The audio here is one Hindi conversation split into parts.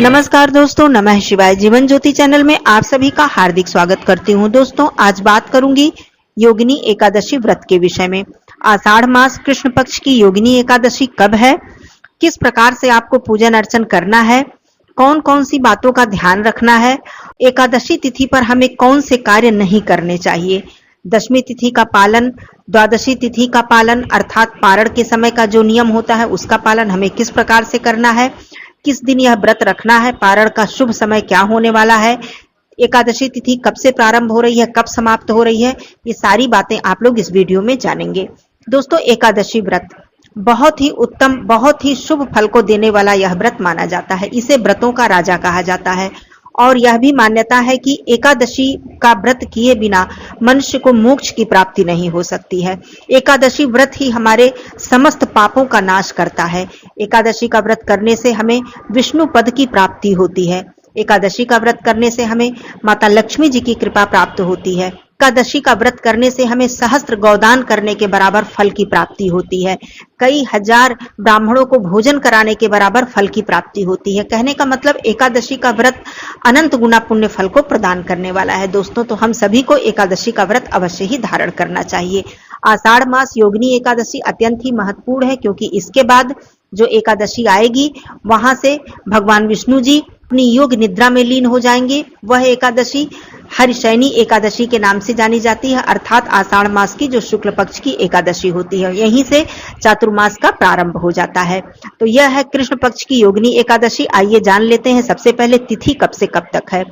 नमस्कार दोस्तों, नमः शिवाय। जीवन ज्योति चैनल में आप सभी का हार्दिक स्वागत करती हूं। दोस्तों, आज बात करूंगी योगिनी एकादशी व्रत के विषय में। आषाढ़ मास कृष्ण पक्ष की योगिनी एकादशी कब है, किस प्रकार से आपको पूजन अर्चन करना है, कौन कौन सी बातों का ध्यान रखना है, एकादशी तिथि पर हमें कौन से कार्य नहीं करने चाहिए, दशमी तिथि का पालन, द्वादशी तिथि का पालन अर्थात पारण के समय का जो नियम होता है उसका पालन हमें किस प्रकार से करना है, किस दिन यह व्रत रखना है, पारण का शुभ समय क्या होने वाला है, एकादशी तिथि कब से प्रारंभ हो रही है, कब समाप्त हो रही है, ये सारी बातें आप लोग इस वीडियो में जानेंगे। दोस्तों, एकादशी व्रत बहुत ही उत्तम, बहुत ही शुभ फल को देने वाला यह व्रत माना जाता है। इसे व्रतों का राजा कहा जाता है और यह भी मान्यता है कि एकादशी का व्रत किए बिना मनुष्य को मोक्ष की प्राप्ति नहीं हो सकती है। एकादशी व्रत ही हमारे समस्त पापों का नाश करता है। एकादशी का व्रत करने से हमें विष्णु पद की प्राप्ति होती है। एकादशी का व्रत करने से हमें माता लक्ष्मी जी की कृपा प्राप्त होती है। एकादशी का व्रत करने से हमें सहस्त्र गौदान करने के बराबर फल की प्राप्ति होती है। कई हजार ब्राह्मणों को भोजन कराने के बराबर फल की प्राप्ति होती है। कहने का मतलब एकादशी का व्रत अनंत गुना पुण्य फल को प्रदान करने वाला है। दोस्तों, तो हम सभी को एकादशी का व्रत अवश्य ही धारण करना चाहिए। आषाढ़ मास योगिनी एकादशी अत्यंत ही महत्वपूर्ण है, क्योंकि इसके बाद जो एकादशी आएगी वहां से भगवान विष्णु जी अपनी योग निद्रा में लीन हो जाएंगे। वह एकादशी हरिशयनी एकादशी के नाम से जानी जाती है, अर्थात आषाढ़ मास की जो शुक्ल पक्ष की एकादशी होती है। यहीं से चातुर्मास का प्रारंभ हो जाता है। तो यह है कृष्ण पक्ष की योगिनी एकादशी। आइए जान लेते हैं सबसे पहले तिथि कब से कब तक है।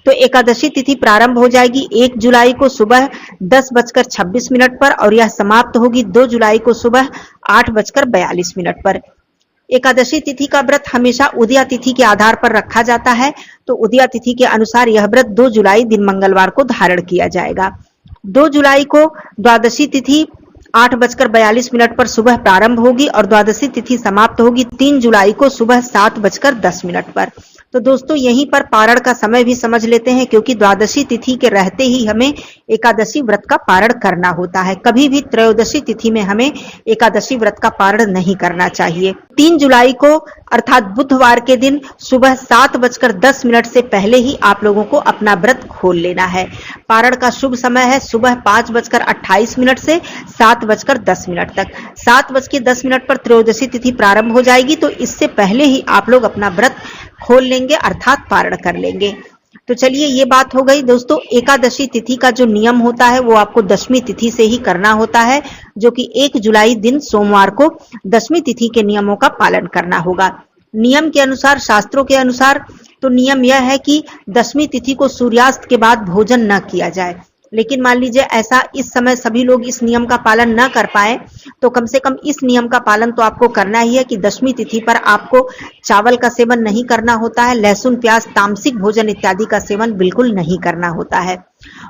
तो एकादशी तिथि प्रारंभ हो जाएगी 1 जुलाई को सुबह 10:26 पर और यह समाप्त होगी 2 जुलाई को सुबह 8:42 पर। एकादशी तिथि का व्रत हमेशा उदया तिथि के आधार पर रखा जाता है। तो उदया तिथि के अनुसार यह व्रत 2 जुलाई दिन मंगलवार को धारण किया जाएगा। 2 जुलाई को द्वादशी तिथि 8:42 पर सुबह प्रारंभ होगी और द्वादशी तिथि समाप्त होगी 3 जुलाई को सुबह 7:10 पर। तो दोस्तों, यहीं पर पारण का समय भी समझ लेते हैं, क्योंकि द्वादशी तिथि के रहते ही हमें एकादशी व्रत का पारण करना होता है। कभी भी त्रयोदशी तिथि में हमें एकादशी व्रत का पारण नहीं करना चाहिए। 3 जुलाई को अर्थात बुधवार के दिन सुबह 7:10 से पहले ही आप लोगों को अपना व्रत खोल लेना है। पारण का शुभ समय है सुबह 5:28 से 7:10 तक। 7:10 पर त्रयोदशी तिथि प्रारंभ हो जाएगी, तो इससे पहले ही आप लोग अपना व्रत खोल लेंगे अर्थात पारण कर लेंगे। तो चलिए, ये बात हो गई। दोस्तों, एकादशी तिथि का जो नियम होता है वो आपको दशमी तिथि से ही करना होता है, जो कि 1 जुलाई दिन सोमवार को दशमी तिथि के नियमों का पालन करना होगा। नियम के अनुसार, शास्त्रों के अनुसार तो नियम यह है कि दशमी तिथि को सूर्यास्त के बाद भोजन न किया जाए। लेकिन मान लीजिए ऐसा इस समय सभी लोग इस नियम का पालन न कर पाए, तो कम से कम इस नियम का पालन तो आपको करना ही है कि दशमी तिथि पर आपको चावल का सेवन नहीं करना होता है, लहसुन प्याज तामसिक भोजन इत्यादि का सेवन बिल्कुल नहीं करना होता है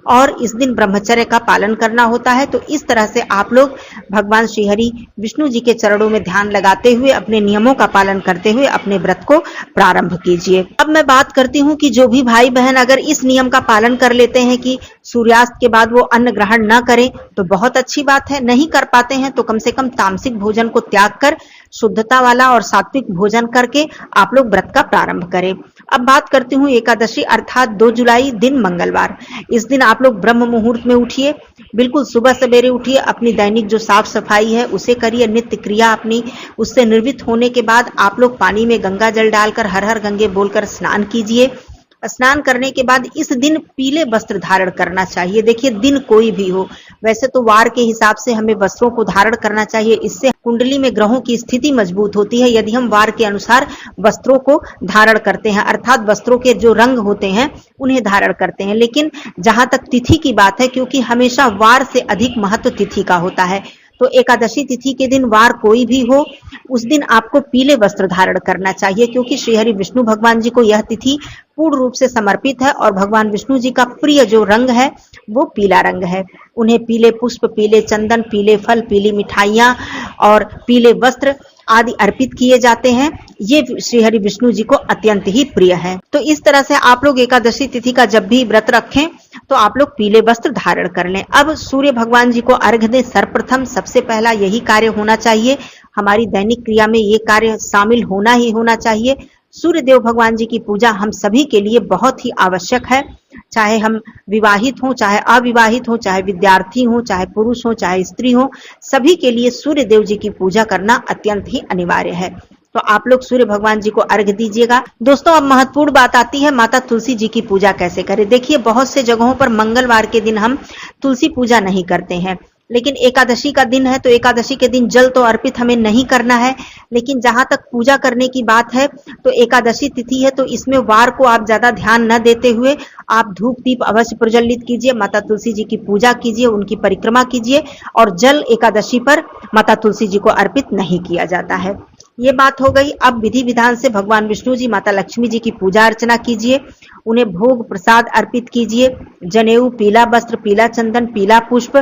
और इस दिन ब्रह्मचर्य का पालन करना होता है। तो इस तरह से आप लोग भगवान श्री हरि विष्णु जी के चरणों में ध्यान लगाते हुए अपने नियमों का पालन करते हुए अपने व्रत को प्रारंभ कीजिए। अब मैं बात करती हूँ कि जो भी भाई बहन अगर इस नियम का पालन कर लेते हैं कि सूर्यास्त के बाद वो अन्न ग्रहण न करें, तो बहुत अच्छी बात है। नहीं कर पाते हैं तो कम से कम तामसिक भोजन को त्याग कर शुद्धता वाला और सात्विक भोजन करके आप लोग व्रत का प्रारंभ करें। अब बात करती हूँ एकादशी अर्थात 2 जुलाई दिन मंगलवार। इस दिन आप लोग ब्रह्म मुहूर्त में उठिए, बिल्कुल सुबह सवेरे उठिए, अपनी दैनिक जो साफ सफाई है उसे करिए, नित्य क्रिया अपनी उससे निर्वृत्त होने के बाद आप लोग पानी में गंगा जल डालकर हर हर गंगे बोलकर स्नान कीजिए। स्नान करने के बाद इस दिन पीले वस्त्र धारण करना चाहिए। देखिए, दिन कोई भी हो, वैसे तो वार के हिसाब से हमें वस्त्रों को धारण करना चाहिए, इससे कुंडली में ग्रहों की स्थिति मजबूत होती है यदि हम वार के अनुसार वस्त्रों को धारण करते हैं, अर्थात वस्त्रों के जो रंग होते हैं उन्हें धारण करते हैं। लेकिन जहां तक तिथि की बात है, क्योंकि हमेशा वार से अधिक महत्व तिथि का होता है, तो एकादशी तिथि के दिन वार कोई भी हो, उस दिन आपको पीले वस्त्र धारण करना चाहिए, क्योंकि श्री हरि विष्णु भगवान जी को यह तिथि पूर्ण रूप से समर्पित है और भगवान विष्णु जी का प्रिय जो रंग है वो पीला रंग है। उन्हें पीले पुष्प, पीले चंदन, पीले फल, पीली मिठाइयां और पीले वस्त्र आदि अर्पित किए जाते हैं। ये श्री हरि विष्णु जी को अत्यंत ही प्रिय है। तो इस तरह से आप लोग एकादशी तिथि का जब भी व्रत रखें तो आप लोग पीले वस्त्र धारण कर लें। अब सूर्य भगवान जी को अर्घ्य दें। सर्वप्रथम सबसे पहला यही कार्य होना चाहिए, हमारी दैनिक क्रिया में ये कार्य शामिल होना ही होना चाहिए। सूर्य देव भगवान जी की पूजा हम सभी के लिए बहुत ही आवश्यक है। चाहे हम विवाहित हों, चाहे अविवाहित हों, चाहे विद्यार्थी हों, चाहे पुरुष हों, चाहे स्त्री हों, सभी के लिए सूर्य देव जी की पूजा करना अत्यंत ही अनिवार्य है। तो आप लोग सूर्य भगवान जी को अर्घ्य दीजिएगा। दोस्तों, अब महत्वपूर्ण बात आती है माता तुलसी जी की पूजा कैसे करें। देखिए, बहुत से जगहों पर मंगलवार के दिन हम तुलसी पूजा नहीं करते हैं, लेकिन एकादशी का दिन है तो एकादशी के दिन जल तो अर्पित हमें नहीं करना है। लेकिन जहां तक पूजा करने की बात है तो एकादशी तिथि है तो इसमें वार को आप ज्यादा ध्यान न देते हुए आप धूप दीप अवश्य प्रज्वलित कीजिए, माता तुलसी जी की पूजा कीजिए, उनकी परिक्रमा कीजिए। और जल एकादशी पर माता तुलसी जी को अर्पित नहीं किया जाता है। ये बात हो गई। अब विधि विधान से भगवान विष्णु जी, माता लक्ष्मी जी की पूजा अर्चना कीजिए, उन्हें भोग प्रसाद अर्पित कीजिए। जनेऊ, पीला वस्त्र, पीला चंदन, पीला पुष्प,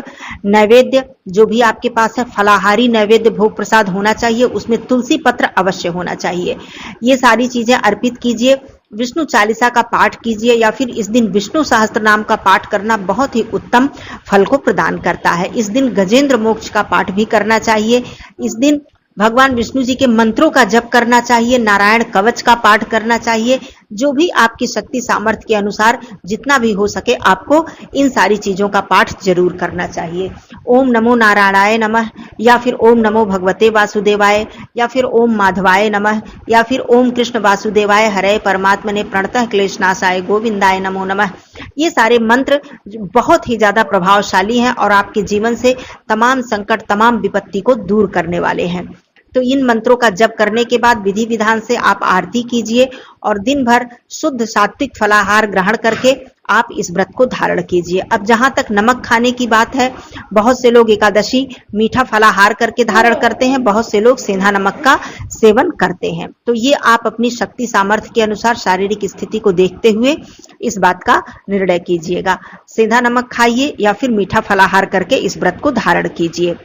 नैवेद्य जो भी आपके पास है, फलाहारी नैवेद्य भोग प्रसाद होना चाहिए, उसमें तुलसी पत्र अवश्य होना चाहिए। ये सारी चीजें अर्पित कीजिए। विष्णु चालीसा का पाठ कीजिए या फिर इस दिन विष्णु सहस्त्र नाम का पाठ करना बहुत ही उत्तम फल को प्रदान करता है। इस दिन गजेंद्र मोक्ष का पाठ भी करना चाहिए। इस दिन भगवान विष्णु जी के मंत्रों का जप करना चाहिए, नारायण कवच का पाठ करना चाहिए। जो भी आपकी शक्ति सामर्थ्य के अनुसार जितना भी हो सके आपको इन सारी चीजों का पाठ जरूर करना चाहिए। ओम नमो नारायणाय नमः, या फिर ओम नमो भगवते वासुदेवाय, या फिर ओम माधवाय नमः, या फिर ओम कृष्ण वासुदेवाय हरे परमात्मने प्रणतः क्लेशनाशाय गोविंदाय नमो नमः। ये सारे मंत्र बहुत ही ज्यादा प्रभावशाली हैं और आपके जीवन से तमाम संकट, तमाम विपत्ति को दूर करने वाले हैं। तो इन मंत्रों का जप करने के बाद विधि विधान से आप आरती कीजिए और दिन भर शुद्ध सात्विक फलाहार ग्रहण करके आप इस व्रत को धारण कीजिए। अब जहां तक नमक खाने की बात है, बहुत से लोग एकादशी मीठा फलाहार करके धारण करते हैं, बहुत से लोग सेंधा नमक का सेवन करते हैं। तो ये आप अपनी शक्ति सामर्थ्य के अनुसार शारीरिक स्थिति को देखते हुए इस बात का निर्णय कीजिएगा। सेंधा नमक खाइए या फिर मीठा फलाहार करके इस व्रत को धारण कीजिए।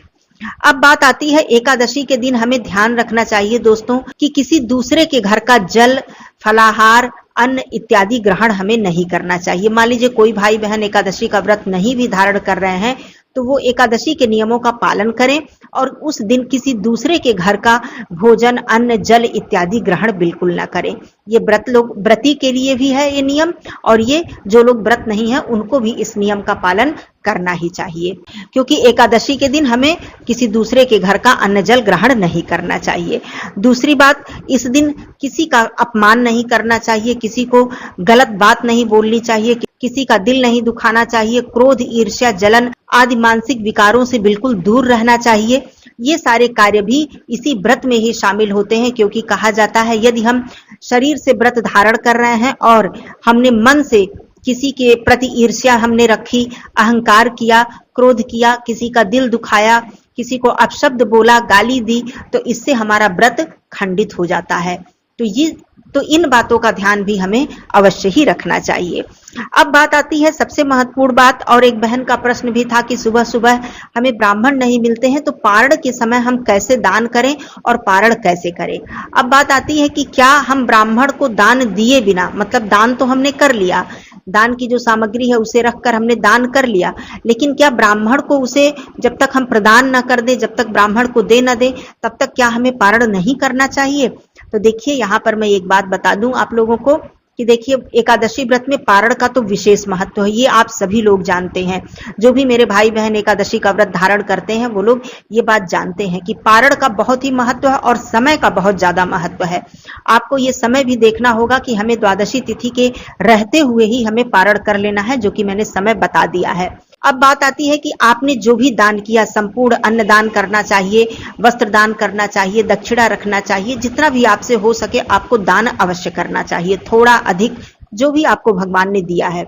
अब बात आती है एकादशी के दिन हमें ध्यान रखना चाहिए दोस्तों कि किसी दूसरे के घर का जल, फलाहार, अन्न इत्यादि ग्रहण हमें नहीं करना चाहिए। मान लीजिए कोई भाई बहन एकादशी का व्रत नहीं भी धारण कर रहे हैं तो वो एकादशी के नियमों का पालन करें और उस दिन किसी दूसरे के घर का भोजन, अन्न, जल इत्यादि ग्रहण बिल्कुल ना करें। ये व्रती के लिए भी है ये नियम, और ये जो लोग व्रत नहीं है उनको भी इस नियम का पालन करना ही चाहिए, क्योंकि एकादशी के दिन हमें किसी दूसरे के घर का अन्न जल ग्रहण नहीं करना चाहिए। दूसरी बात, इस दिन किसी का अपमान नहीं करना चाहिए, किसी को गलत बात नहीं बोलनी चाहिए, किसी का दिल नहीं दुखाना चाहिए, क्रोध, ईर्ष्या, जलन आदि मानसिक विकारों से बिल्कुल दूर रहना चाहिए। ये सारे कार्य भी इसी व्रत में ही शामिल होते हैं, क्योंकि कहा जाता है यदि हम शरीर से व्रत धारण कर रहे हैं और हमने मन से किसी के प्रति ईर्ष्या हमने रखी, अहंकार किया, क्रोध किया, किसी का दिल दुखाया, किसी को अपशब्द बोला, गाली दी, तो इससे हमारा व्रत खंडित हो जाता है। तो इन बातों का ध्यान भी हमें अवश्य ही रखना चाहिए। अब बात आती है सबसे महत्वपूर्ण बात, और एक बहन का प्रश्न भी था कि सुबह सुबह हमें ब्राह्मण नहीं मिलते हैं तो पारण के समय हम कैसे दान करें और पारण कैसे करें। अब बात आती है कि क्या हम ब्राह्मण को दान दिए बिना, मतलब दान तो हमने कर लिया, दान की जो सामग्री है उसे रखकर हमने दान कर लिया, लेकिन क्या ब्राह्मण को उसे जब तक हम प्रदान न कर दे, जब तक ब्राह्मण को दे न दे, तब तक क्या हमें पारण नहीं करना चाहिए। तो देखिए, यहाँ पर मैं एक बात बता दूं आप लोगों को कि देखिए, एकादशी व्रत में पारण का तो विशेष महत्व है, ये आप सभी लोग जानते हैं। जो भी मेरे भाई बहन एकादशी का व्रत धारण करते हैं वो लोग ये बात जानते हैं कि पारण का बहुत ही महत्व है और समय का बहुत ज्यादा महत्व है। आपको ये समय भी देखना होगा कि हमें द्वादशी तिथि के रहते हुए ही हमें पारण कर लेना है, जो कि मैंने समय बता दिया है। अब बात आती है कि आपने जो भी दान किया, संपूर्ण अन्न दान करना चाहिए, वस्त्र दान करना चाहिए, दक्षिणा रखना चाहिए, जितना भी आपसे हो सके आपको दान अवश्य करना चाहिए, थोड़ा अधिक जो भी आपको भगवान ने दिया है।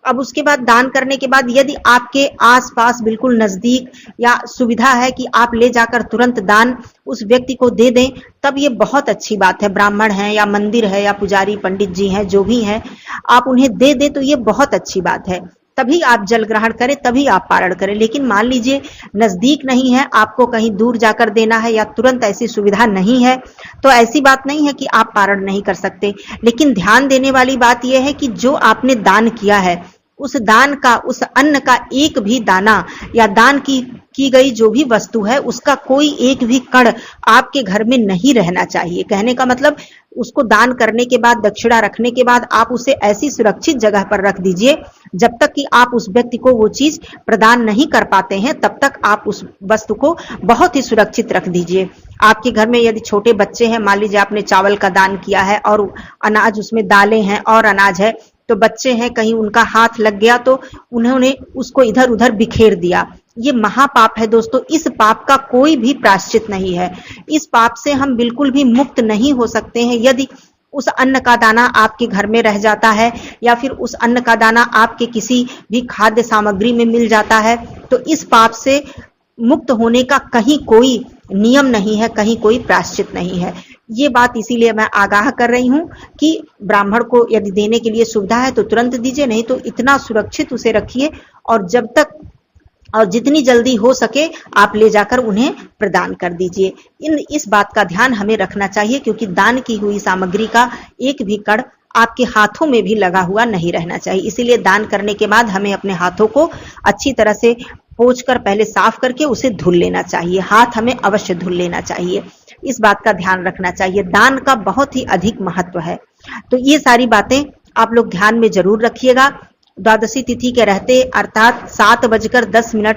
अब उसके बाद दान करने के बाद यदि आपके आसपास बिल्कुल नजदीक या सुविधा है कि आप ले जाकर तुरंत दान उस व्यक्ति को दे दें, तब ये बहुत अच्छी बात है। ब्राह्मण है या मंदिर है या पुजारी पंडित जी हैं, जो भी हैं, आप उन्हें दे दें तो ये बहुत अच्छी बात है। तभी आप जल ग्रहण करें, तभी आप पारण करें। लेकिन मान लीजिए नजदीक नहीं है, आपको कहीं दूर जाकर देना है या तुरंत ऐसी सुविधा नहीं है, तो ऐसी बात नहीं है कि आप पारण नहीं कर सकते। लेकिन ध्यान देने वाली बात यह है कि जो आपने दान किया है, उस दान का, उस अन्न का एक भी दाना या दान की की गई जो भी वस्तु है उसका कोई एक भी कण आपके घर में नहीं रहना चाहिए। कहने का मतलब उसको दान करने के बाद, दक्षिणा रखने के बाद आप उसे ऐसी सुरक्षित जगह पर रख दीजिए जब तक कि आप उस व्यक्ति को वो चीज प्रदान नहीं कर पाते हैं, तब तक आप उस वस्तु को बहुत ही सुरक्षित रख दीजिए। आपके घर में यदि छोटे बच्चे हैं, मान लीजिए आपने चावल का दान किया है और अनाज उसमें दालें हैं और अनाज है, तो बच्चे हैं, कहीं उनका हाथ लग गया तो उन्होंने उसको इधर उधर बिखेर दिया, ये महापाप है दोस्तों। इस पाप का कोई भी प्रायश्चित नहीं है। इस पाप से हम बिल्कुल भी मुक्त नहीं हो सकते हैं। यदि उस अन्न का दाना आपके घर में रह जाता है या फिर उस अन्न का दाना आपके किसी भी खाद्य सामग्री में मिल जाता है, तो इस पाप से मुक्त होने का कहीं कोई नियम नहीं है, कहीं कोई प्रायश्चित नहीं है। ये बात इसीलिए मैं आगाह कर रही हूं कि ब्राह्मण को यदि देने के लिए सुविधा है तो तुरंत दीजिए, नहीं तो इतना सुरक्षित उसे रखिए और जब तक और जितनी जल्दी हो सके आप ले जाकर उन्हें प्रदान कर दीजिए। इस बात का ध्यान हमें रखना चाहिए, क्योंकि दान की हुई सामग्री का एक भी कण आपके हाथों में भी लगा हुआ नहीं रहना चाहिए। इसीलिए दान करने के बाद हमें अपने हाथों को अच्छी तरह से पोंछकर पहले साफ करके उसे धुल लेना चाहिए। हाथ हमें अवश्य धुल लेना चाहिए, इस बात का ध्यान रखना चाहिए। दान का बहुत ही अधिक महत्व है। तो ये सारी बातें आप लोग ध्यान में जरूर रखिएगा। द्वादशी तिथि के रहते अर्थात 7:10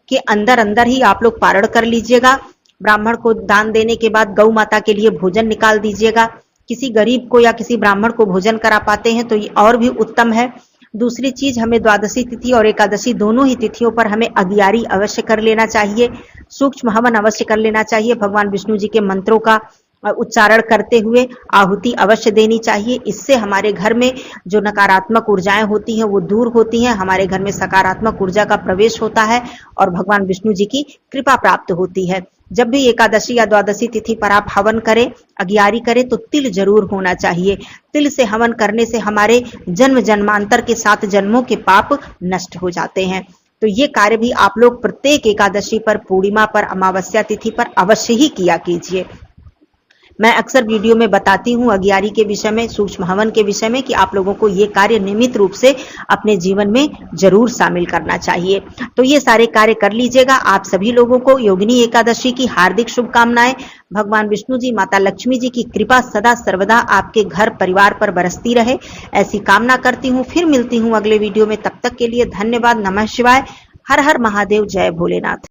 के अंदर अंदर ही आप लोग पारण कर लीजिएगा। ब्राह्मण को दान देने के बाद गौ माता के लिए भोजन निकाल दीजिएगा। किसी गरीब को या किसी ब्राह्मण को भोजन करा पाते हैं तो ये और भी उत्तम है। दूसरी चीज, हमें द्वादशी तिथि और एकादशी दोनों ही तिथियों पर हमें अगियारी अवश्य कर लेना चाहिए, सूक्ष्म हवन अवश्य कर लेना चाहिए। भगवान विष्णु जी के मंत्रों का उच्चारण करते हुए आहुति अवश्य देनी चाहिए। इससे हमारे घर में जो नकारात्मक ऊर्जाएं होती हैं वो दूर होती हैं, हमारे घर में सकारात्मक ऊर्जा का प्रवेश होता है और भगवान विष्णु जी की कृपा प्राप्त होती है। जब भी एकादशी या द्वादशी तिथि पर आप हवन करें, अगियारी करें, तो तिल जरूर होना चाहिए। तिल से हवन करने से हमारे जन्म जन्मांतर के 7 जन्मों के पाप नष्ट हो जाते हैं। तो ये कार्य भी आप लोग प्रत्येक एकादशी पर, पूर्णिमा पर, अमावस्या तिथि पर अवश्य ही किया कीजिए। मैं अक्सर वीडियो में बताती हूँ अगियारी के विषय में, सूक्ष्म हवन के विषय में, कि आप लोगों को ये कार्य नियमित रूप से अपने जीवन में जरूर शामिल करना चाहिए। तो ये सारे कार्य कर लीजिएगा। आप सभी लोगों को योगिनी एकादशी की हार्दिक शुभकामनाएं। भगवान विष्णु जी, माता लक्ष्मी जी की कृपा सदा सर्वदा आपके घर परिवार पर बरसती रहे, ऐसी कामना करती हूँ। फिर मिलती हूँ अगले वीडियो में, तब तक के लिए धन्यवाद। नमः शिवाय। हर हर महादेव। जय भोलेनाथ।